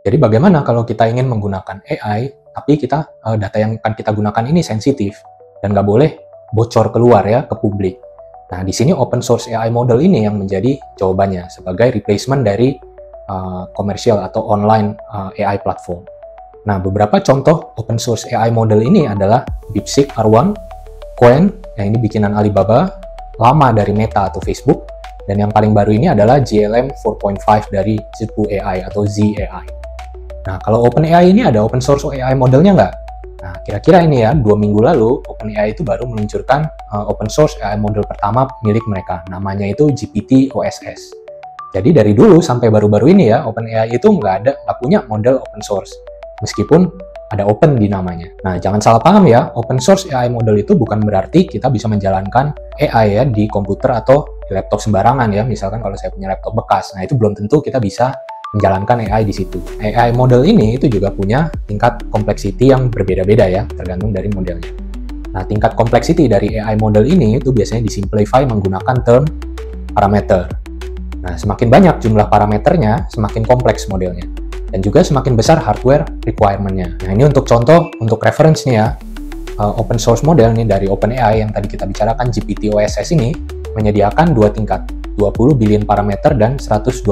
Jadi bagaimana kalau kita ingin menggunakan AI, tapi data yang akan kita gunakan ini sensitif dan nggak boleh bocor keluar ya ke publik. Nah, di sini open source AI model ini yang menjadi jawabannya sebagai replacement dari komersial atau online AI platform. Nah, beberapa contoh open source AI model ini adalah DeepSeek R1, Qwen, yang ini bikinan Alibaba, Llama dari Meta atau Facebook, dan yang paling baru ini adalah GLM 4.5 dari Zhipu AI atau ZAI. Nah, kalau OpenAI ini ada open source AI modelnya nggak? Nah, kira-kira ini ya, 2 minggu lalu OpenAI itu baru meluncurkan open source AI model pertama milik mereka. Namanya itu GPT-OSS. Jadi dari dulu sampai baru-baru ini ya, OpenAI itu nggak punya model open source. Meskipun ada open di namanya. Nah, jangan salah paham ya, open source AI model itu bukan berarti kita bisa menjalankan AI ya di komputer atau di laptop sembarangan ya. Misalkan kalau saya punya laptop bekas, nah itu belum tentu kita bisa menjalankan AI di situ. AI model ini itu juga punya tingkat complexity yang berbeda-beda ya, tergantung dari modelnya. Nah, tingkat complexity dari AI model ini itu biasanya disimplify menggunakan term parameter. Nah, semakin banyak jumlah parameternya, semakin kompleks modelnya. Dan juga semakin besar hardware requirement-nya. Nah, ini untuk contoh, untuk reference nih ya, open source model nih dari OpenAI yang tadi kita bicarakan, GPT-OSS ini menyediakan dua tingkat, 20 billion parameter dan 120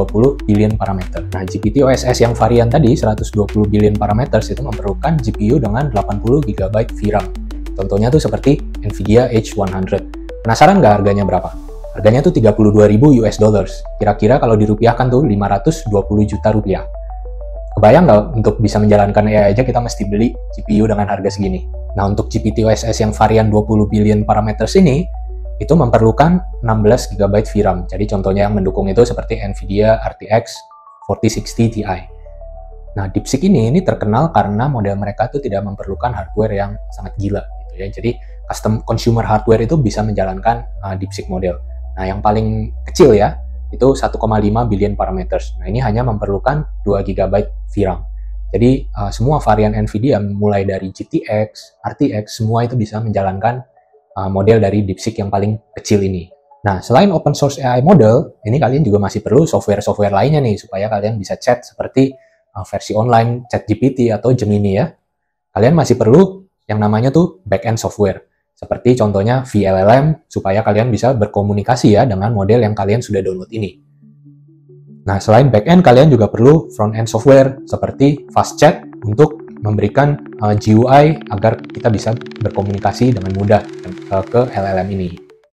billion parameter. Nah, GPT-OSS yang varian tadi, 120 billion parameters itu memerlukan GPU dengan 80 GB VRAM. Contohnya tuh seperti NVIDIA H100. Penasaran nggak harganya berapa? Harganya tuh 32.000 US dollars. Kira-kira kalau dirupiahkan tuh 520 juta rupiah. Kebayang nggak untuk bisa menjalankan AI aja kita mesti beli GPU dengan harga segini? Nah, untuk GPT-OSS yang varian 20 billion parameters ini, itu memerlukan 16 GB VRAM. Jadi contohnya yang mendukung itu seperti NVIDIA RTX 4060 Ti. Nah, DeepSeek ini terkenal karena model mereka itu tidak memerlukan hardware yang sangat gila gitu ya. Jadi custom consumer hardware itu bisa menjalankan DeepSeek model. Nah, yang paling kecil ya, itu 1,5 billion parameters. Nah, ini hanya memerlukan 2 GB VRAM. Jadi semua varian NVIDIA mulai dari GTX, RTX, semua itu bisa menjalankan model dari DeepSeek yang paling kecil ini. Nah, selain open source AI model, ini kalian juga masih perlu software-software lainnya nih, supaya kalian bisa chat seperti versi online ChatGPT atau Gemini ya. Kalian masih perlu yang namanya tuh back-end software, seperti contohnya VLLM, supaya kalian bisa berkomunikasi ya dengan model yang kalian sudah download ini. Nah, selain back-end, kalian juga perlu front-end software, seperti FastChat untuk memberikan GUI agar kita bisa berkomunikasi dengan mudah ke LLM ini.